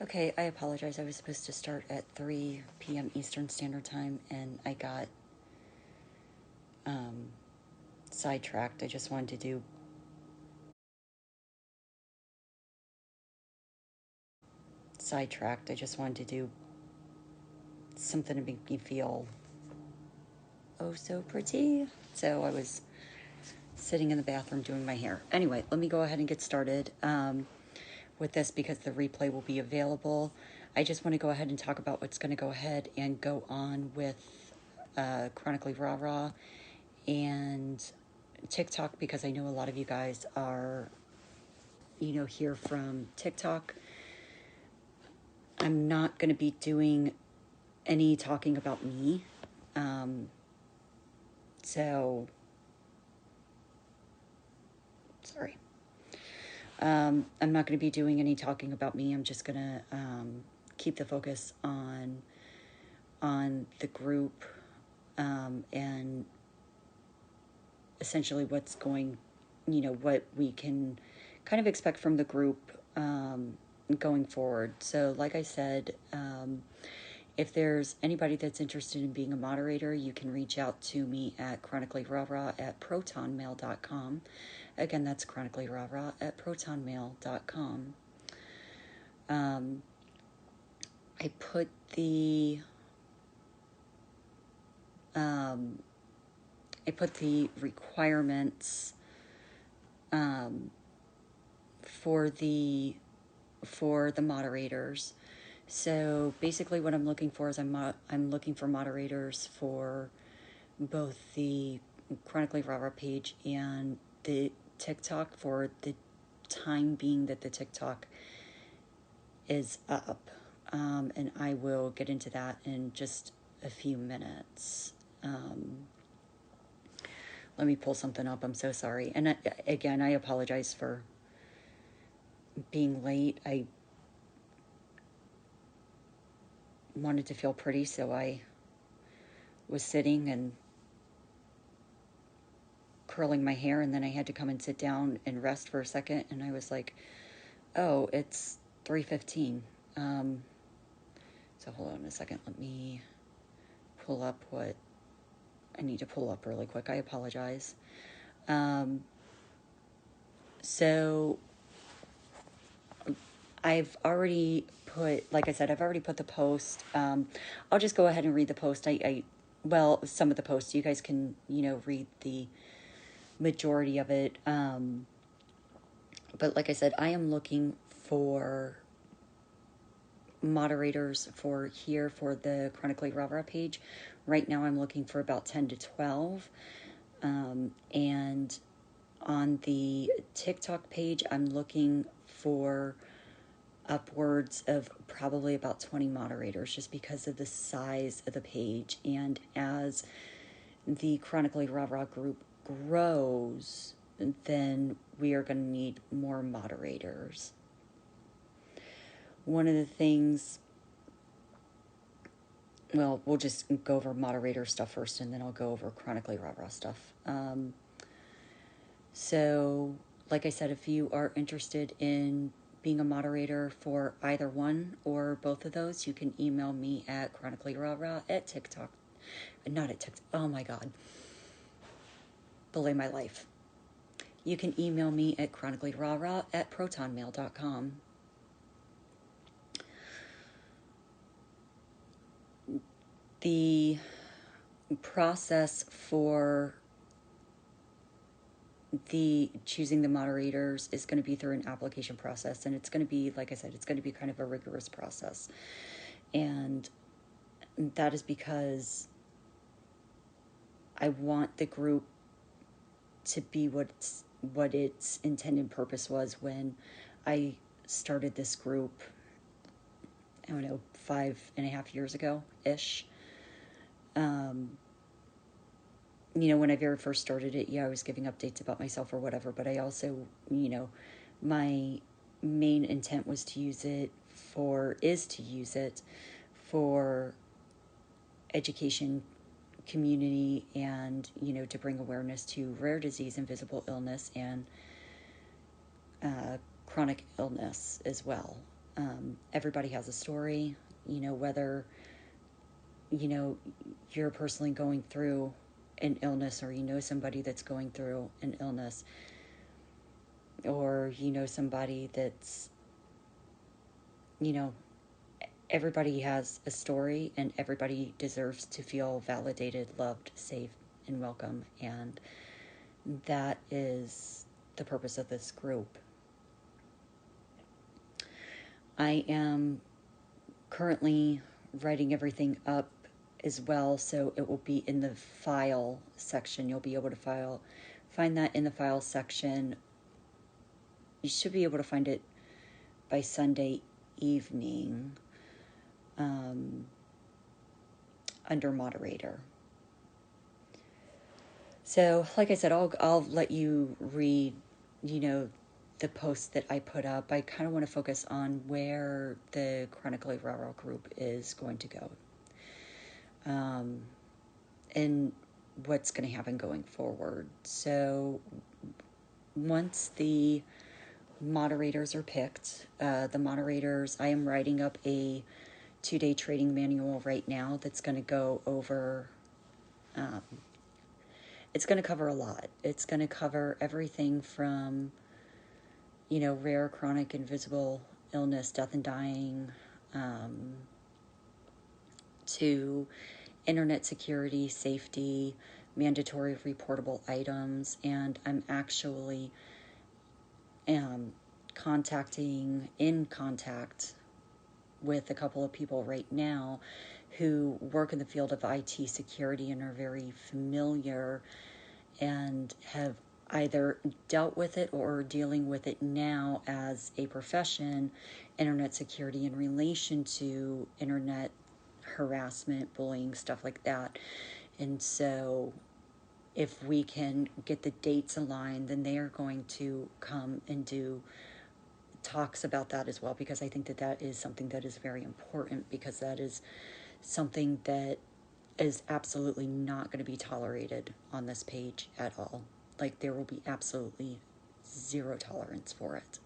Okay, I apologize. I was supposed to start at 3 p.m. Eastern Standard Time and I got um, sidetracked. I just wanted to do something to make me feel oh so pretty. So I was sitting in the bathroom doing my hair. Anyway, let me go ahead and get started with this because the replay will be available. I just want to go ahead and talk about what's going to go ahead and go on with Chronically Rah Rah and TikTok, because I know a lot of you guys are, here from TikTok. I'm not going to be doing any talking about me. So, sorry. I'm not going to be doing any talking about me. I'm just going to keep the focus on the group and essentially what's going, what we can kind of expect from the group going forward. So, like I said, if there's anybody that's interested in being a moderator, you can reach out to me at chronicallyrahRah@protonmail.com. Again, that's chronicallyrahRah@protonmail.com. I put the requirements for the moderators. So basically, what I'm looking for is I'm looking for moderators for both the Chronically Rah Rah page and the TikTok for the time being that the TikTok is up. And I will get into that in just a few minutes. Let me pull something up. I'm so sorry. And again, I apologize for being late. I wanted to feel pretty, so I was sitting and curling my hair, and then I had to come and sit down and rest for a second, and I was like, oh, it's 3:15. So hold on a second. Let me pull up what I need to pull up really quick. I apologize. So I've already put, like I said, I've already put the post. I'll just go ahead and read the post. Well, some of the posts, you guys can, read the majority of it. But like I said, I am looking for moderators for the Chronically Rah Rah page. Right now I'm looking for about 10 to 12. And on the TikTok page, I'm looking for upwards of probably about 20 moderators just because of the size of the page. And as the Chronically Rah Rah group grows, then we are going to need more moderators. One of the things, well, we'll just go over moderator stuff first, and then I'll go over Chronically Rah Rah stuff. So, like I said, if you are interested in being a moderator for either one or both of those, you can email me at chronicallyrahRah@TikTok. Not at TikTok. Oh my God. Belay my life. You can email me at chronicallyrahRah@protonmail.com. The process for the choosing the moderators is going to be through an application process, and it's going to be, like I said, it's going to be kind of a rigorous process. And that is because I want the group to be what its intended purpose was when I started this group, I don't know, 5.5 years ago ish. When I very first started it, I was giving updates about myself or whatever, but I also, my main intent is to use it for education, community, and, to bring awareness to rare disease, invisible illness, and chronic illness as well. Everybody has a story, whether, you're personally going through an illness, or somebody that's going through an illness, or somebody that's, everybody has a story, and everybody deserves to feel validated, loved, safe, and welcome. And that is the purpose of this group. I am currently writing everything up as well, so it will be in the file section. You'll be able to find that in the file section. You should be able to find it by Sunday evening, under moderator. So, like I said, I'll let you read, the post that I put up. I kind of want to focus on where the Chronically Rara group is going to go, and what's going to happen going forward. So once the moderators are picked, I am writing up a 2-day trading manual right now that's going to go over, it's going to cover a lot. It's going to cover everything from, rare, chronic, invisible illness, death and dying, to internet security, safety, mandatory reportable items. And I'm actually in contact with a couple of people right now who work in the field of IT security and are very familiar and have either dealt with it or are dealing with it now as a profession, internet security, in relation to internet harassment, bullying, stuff like that. And so if we can get the dates aligned, then they are going to come and do talks about that as well, because I think that is something that is very important, because that is something that is absolutely not going to be tolerated on this page at all. Like, there will be absolutely zero tolerance for it.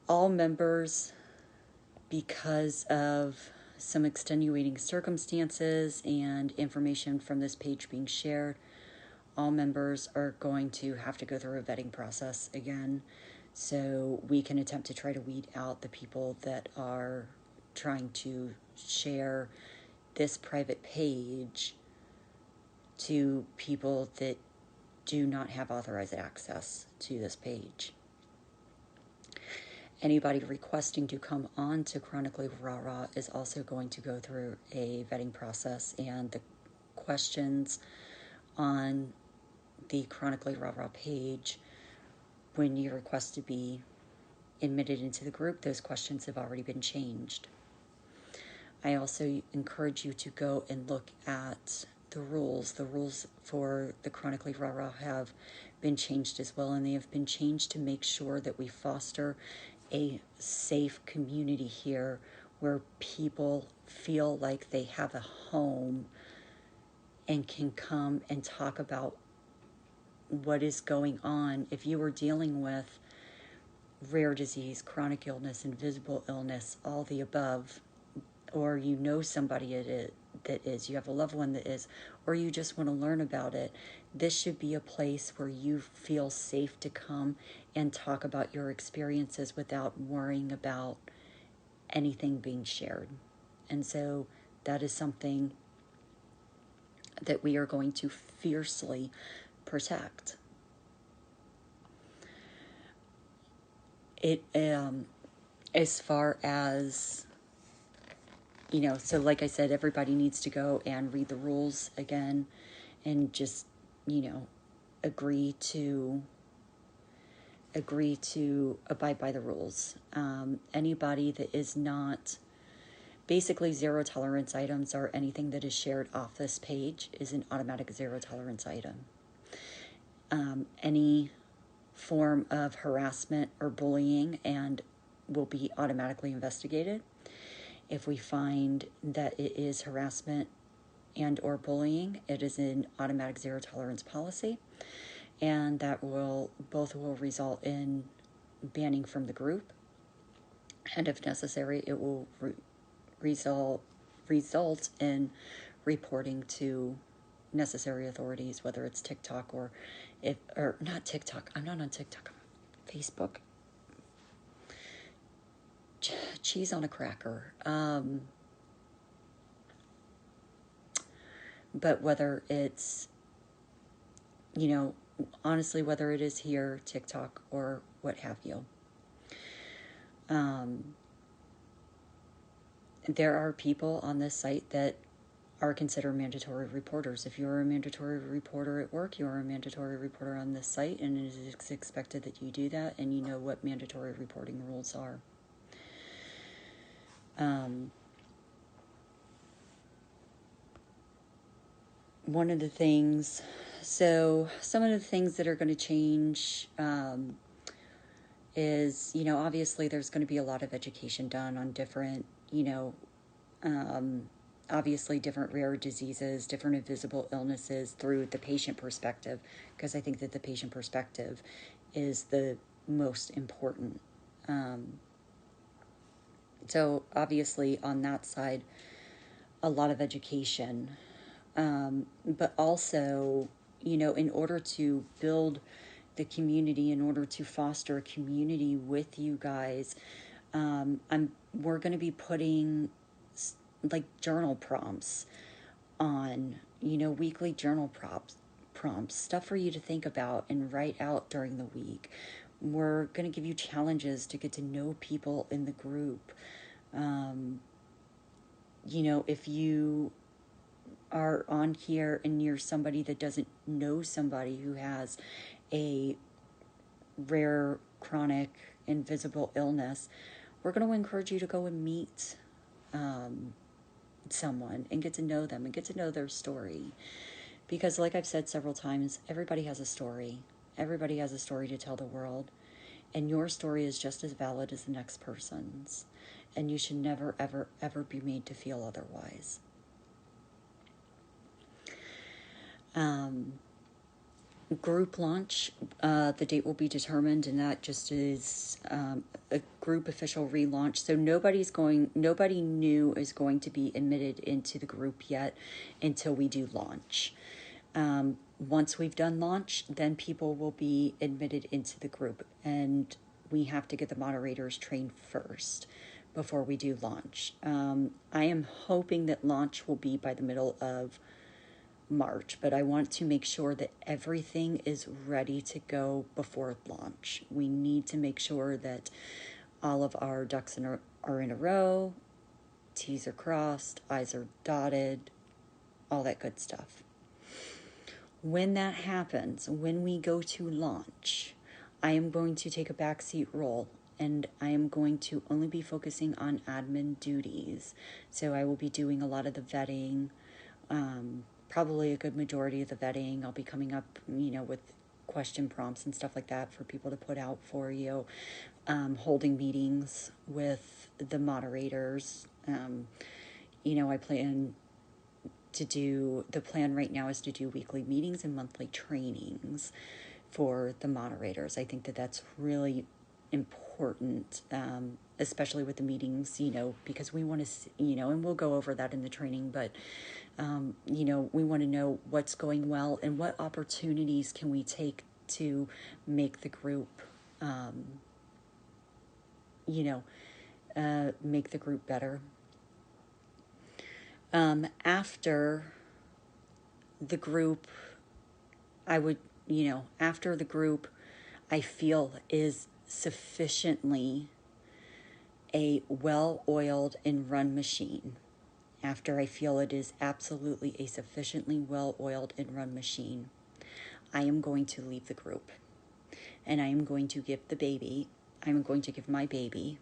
All members, because of some extenuating circumstances and information from this page being shared, all members are going to have to go through a vetting process again, so we can attempt to try to weed out the people that are trying to share this private page to people that do not have authorized access to this page. Anybody requesting to come on to Chronically Rara is also going to go through a vetting process, and the questions on the Chronically Rara page, when you request to be admitted into the group, those questions have already been changed. I also encourage you to go and look at the rules. The rules for the Chronically Rara have been changed as well, and they have been changed to make sure that we foster a safe community here where people feel like they have a home and can come and talk about what is going on. If you are dealing with rare disease, chronic illness, invisible illness, all the above, or you know somebody that is, you have a loved one that is, or you just want to learn about it, this should be a place where you feel safe to come and talk about your experiences without worrying about anything being shared. And so that is something that we are going to fiercely protect. It, as far as, so like I said, everybody needs to go and read the rules again and just, agree to abide by the rules. Anybody that is not, basically zero tolerance items, or anything that is shared off this page is an automatic zero tolerance item. Any form of harassment or bullying and will be automatically investigated. If we find that it is harassment and or bullying, it is an automatic zero tolerance policy, and that both will result in banning from the group. And if necessary, it will result in reporting to necessary authorities, whether it's TikTok or not TikTok. I'm not on TikTok. I'm on Facebook. Cheese on a cracker. But whether it's, honestly, whether it is here, TikTok, or what have you, there are people on this site that are considered mandatory reporters. If you're a mandatory reporter at work, you're a mandatory reporter on this site, and it is expected that you do that, and you know what mandatory reporting rules are. One of the things, so some of the things that are going to change is, obviously there's going to be a lot of education done on different, obviously different rare diseases, different invisible illnesses through the patient perspective, because I think that the patient perspective is the most important. So obviously on that side, a lot of education, but also, in order to build the community, in order to foster a community with you guys, we're going to be putting like journal prompts on, weekly journal prompts, stuff for you to think about and write out during the week. We're going to give you challenges to get to know people in the group. If you are on here and you're somebody that doesn't know somebody who has a rare, chronic, invisible illness, we're going to encourage you to go and meet someone and get to know them and get to know their story. Because like I've said several times, everybody has a story. Everybody has a story to tell the world. And your story is just as valid as the next person's. And you should never, ever, ever be made to feel otherwise. Group launch, the date will be determined, and that just is a group official relaunch. So nobody new is going to be admitted into the group yet until we do launch. Once we've done launch, then people will be admitted into the group, and we have to get the moderators trained first before we do launch. I am hoping that launch will be by the middle of March, but I want to make sure that everything is ready to go before launch. We need to make sure that all of our ducks are in a row, T's are crossed, I's are dotted, all that good stuff. When that happens, when we go to launch, I am going to take a backseat role, and I am going to only be focusing on admin duties. So I will be doing a lot of the vetting, probably a good majority of the vetting. I'll be coming up, with question prompts and stuff like that for people to put out for you, holding meetings with the moderators. I plan to do, the plan right now is to do weekly meetings and monthly trainings for the moderators. I think that that's really important, especially with the meetings, because we want to, and we'll go over that in the training, but, we want to know what's going well and what opportunities can we take to make the group, make the group better. After the group, after the group I feel is sufficiently a well-oiled and run machine, after I feel it is absolutely a sufficiently well-oiled and run machine, I am going to leave the group. And I am going to give my baby,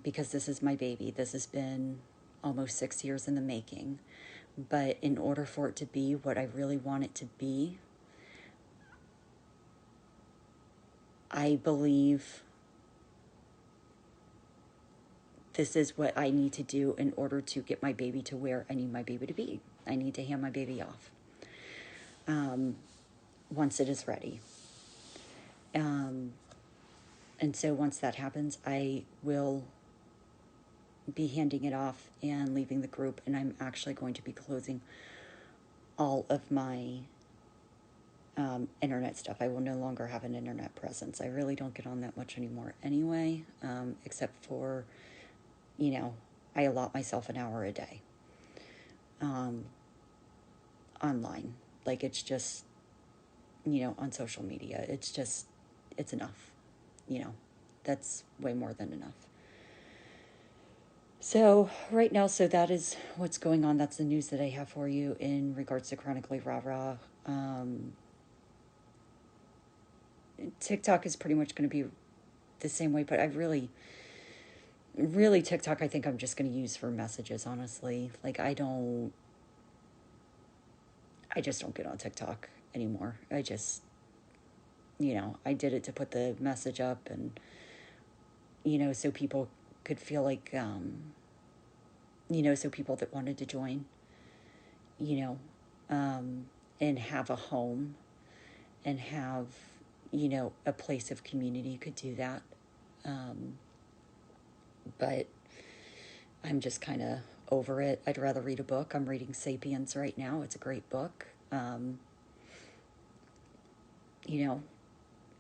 because this is my baby. This has been almost 6 years in the making. But in order for it to be what I really want it to be, I believe this is what I need to do in order to get my baby to where I need my baby to be. I need to hand my baby off once it is ready. And so once that happens, I will be handing it off and leaving the group, and I'm actually going to be closing all of my internet stuff. I will no longer have an internet presence. I really don't get on that much anymore anyway, except for, I allot myself an hour a day online. Like, it's just, on social media. It's enough. That's way more than enough. So right now, that is what's going on. That's the news that I have for you in regards to Chronically Rah-Rah. TikTok is pretty much going to be the same way, but I really TikTok, I think I'm just going to use for messages, honestly. Like, I just don't get on TikTok anymore. I just, I did it to put the message up and, so people could feel like, so people that wanted to join, and have a home and have, a place of community could do that. But I'm just kind of over it. I'd rather read a book. I'm reading Sapiens right now. It's a great book.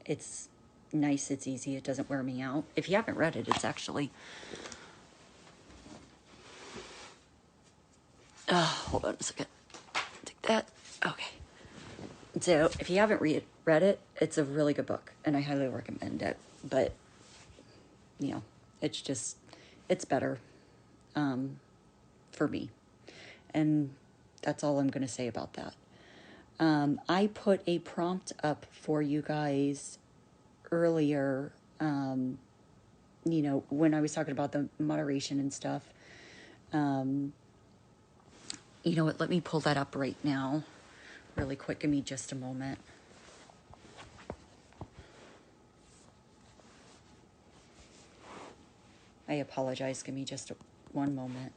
It's nice. It's easy. It doesn't wear me out. If you haven't read it, it's actually... hold on a second. Take that. Okay. So if you haven't read it, it's a really good book, and I highly recommend it. But, it's better for me. And that's all I'm going to say about that. I put a prompt up for you guys earlier, when I was talking about the moderation and stuff. You know what? Let me pull that up right now really quick. Give me just a moment. I apologize. Give me just one moment.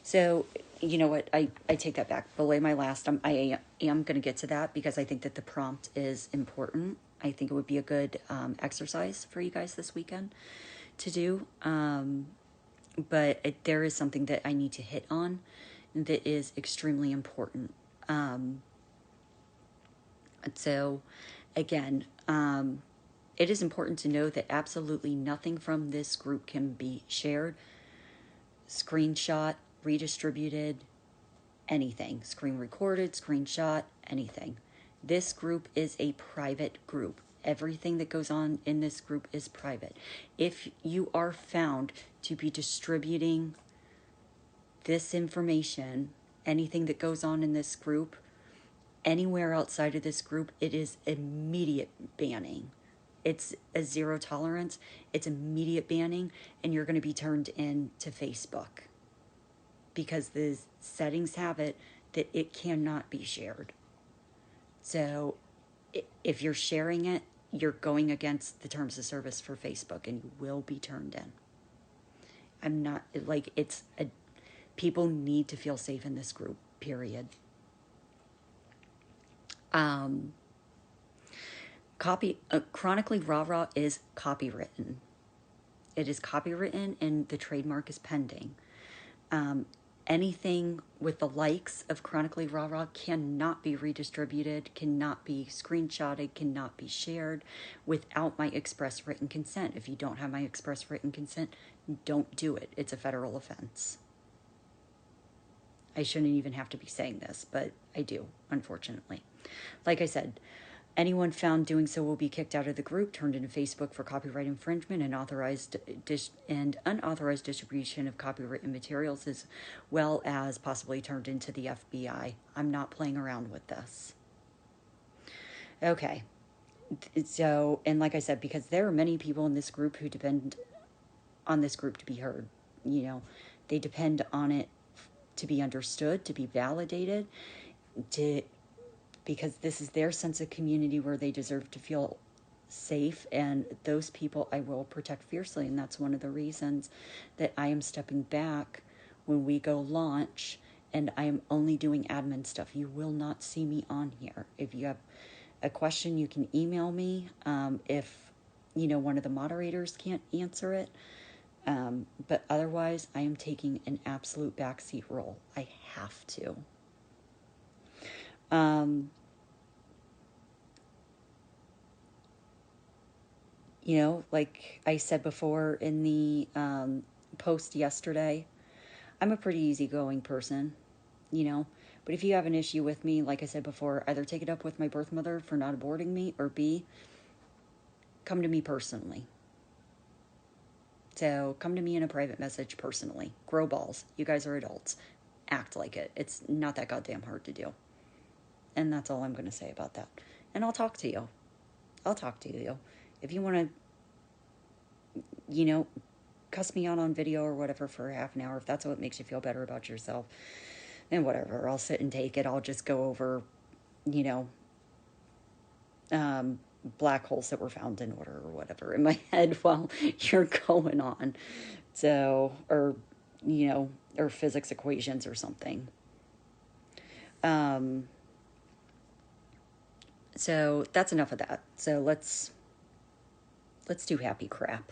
So, you know what? I take that back. Belay my last. I am going to get to that because I think that the prompt is important. I think it would be a good exercise for you guys this weekend to do. But there is something that I need to hit on that is extremely important. So, again, it is important to know that absolutely nothing from this group can be shared, screenshot, redistributed, anything. Screen recorded, screenshot, anything. This group is a private group. Everything that goes on in this group is private. If you are found to be distributing this information, anything that goes on in this group, anywhere outside of this group, it is immediate banning. It's a zero tolerance. It's immediate banning, and you're going to be turned in to Facebook because the settings have it that it cannot be shared. So if you're sharing it, you're going against the terms of service for Facebook, and you will be turned in. I'm not, like, people need to feel safe in this group, period. Chronically Rah-Rah is copywritten. It is copywritten, and the trademark is pending. Anything with the likes of Chronically Rah-Rah cannot be redistributed, cannot be screenshotted, cannot be shared without my express written consent. If you don't have my express written consent, don't do it. It's a federal offense. I shouldn't even have to be saying this, but I do, unfortunately. Like I said, anyone found doing so will be kicked out of the group, turned into Facebook for copyright infringement and unauthorized distribution of copywritten materials, as well as possibly turned into the FBI. I'm not playing around with this. Okay. So, and like I said, because there are many people in this group who depend on this group to be heard. They depend on it to be understood, to be validated, because this is their sense of community where they deserve to feel safe, and those people I will protect fiercely. And that's one of the reasons that I am stepping back when we go launch, and I am only doing admin stuff. You will not see me on here. If you have a question, you can email me if, one of the moderators can't answer it. But otherwise, I am taking an absolute backseat role. I have to. Like I said before in the post yesterday, I'm a pretty easygoing person, But if you have an issue with me, like I said before, either take it up with my birth mother for not aborting me, or B, come to me personally. So come to me in a private message personally. Grow balls. You guys are adults. Act like it. It's not that goddamn hard to do. And that's all I'm going to say about that. And I'll talk to you. If you want to, cuss me out on video or whatever for half an hour, if that's what makes you feel better about yourself, then whatever. I'll sit and take it. I'll just go over, black holes that were found in order or whatever in my head while you're going on. So, or physics equations or something. So that's enough of that. So let's do happy crap.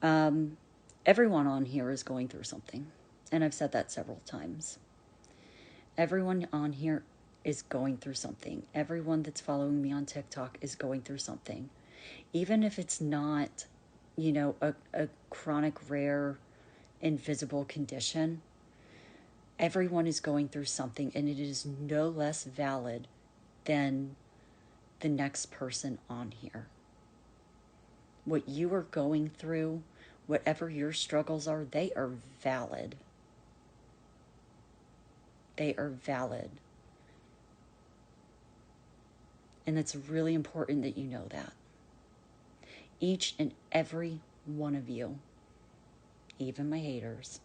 Everyone on here is going through something. And I've said that several times. Everyone on here is going through something. Everyone that's following me on TikTok is going through something. Even if it's not, a chronic, rare, invisible condition, everyone is going through something, and it is no less valid than the next person on here. What you are going through, whatever your struggles are, they are valid. They are valid. And it's really important that you know that. Each and every one of you, even my haters,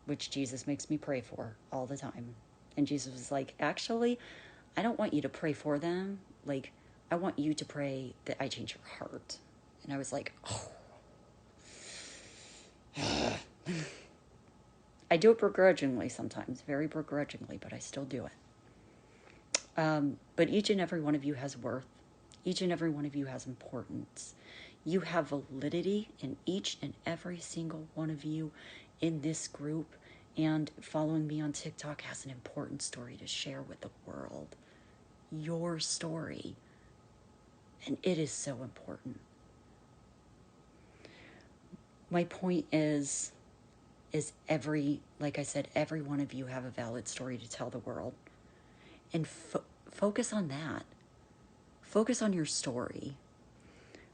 which Jesus makes me pray for all the time. And Jesus was like, actually, I don't want you to pray for them. Like, I want you to pray that I change your heart. And I was like, oh. I do it begrudgingly sometimes, very begrudgingly, but I still do it. But each and every one of you has worth. Each and every one of you has importance. You have validity, and each and every single one of you in this group and following me on TikTok has an important story to share with the world. Your story. And it is so important. My point is like I said, every one of you have a valid story to tell the world. And focus on that. Focus on your story.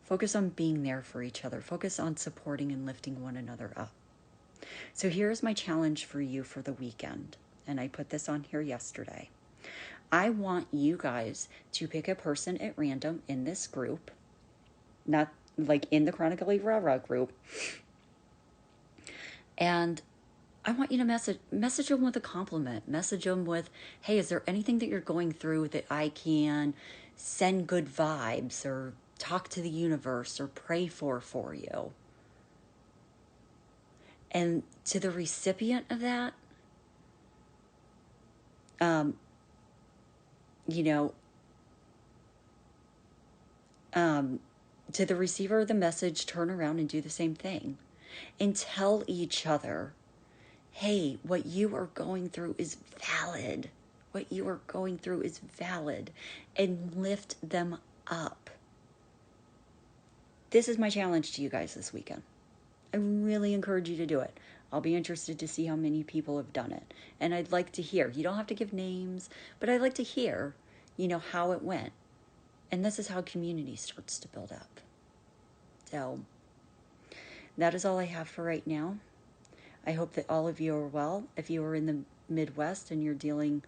Focus on being there for each other. Focus on supporting and lifting one another up. So here's my challenge for you for the weekend. And I put this on here yesterday. I want you guys to pick a person at random in this group, not like in the Chronically Rah-Rah group. And I want you to message them with a compliment. Message them with, hey, is there anything that you're going through that I can send good vibes or talk to the universe or pray for you? And to the recipient of that, to the receiver of the message, turn around and do the same thing. And tell each other, hey, what you are going through is valid. What you are going through is valid. And lift them up. This is my challenge to you guys this weekend. I really encourage you to do it. I'll be interested to see how many people have done it. And I'd like to hear. You don't have to give names, but I'd like to hear, how it went. And this is how community starts to build up. So that is all I have for right now. I hope that all of you are well. If you are in the Midwest and you're dealing,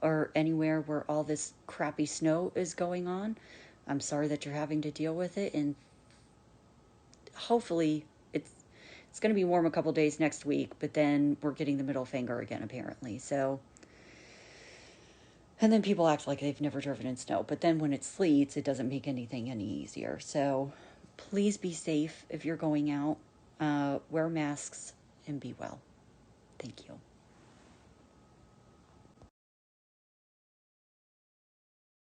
or anywhere where all this crappy snow is going on, I'm sorry that you're having to deal with it. And hopefully it's going to be warm a couple days next week, but then we're getting the middle finger again, apparently. So, and then people act like they've never driven in snow. But then when it sleets, it doesn't make anything any easier. So please be safe if you're going out. Wear masks and be well. Thank you.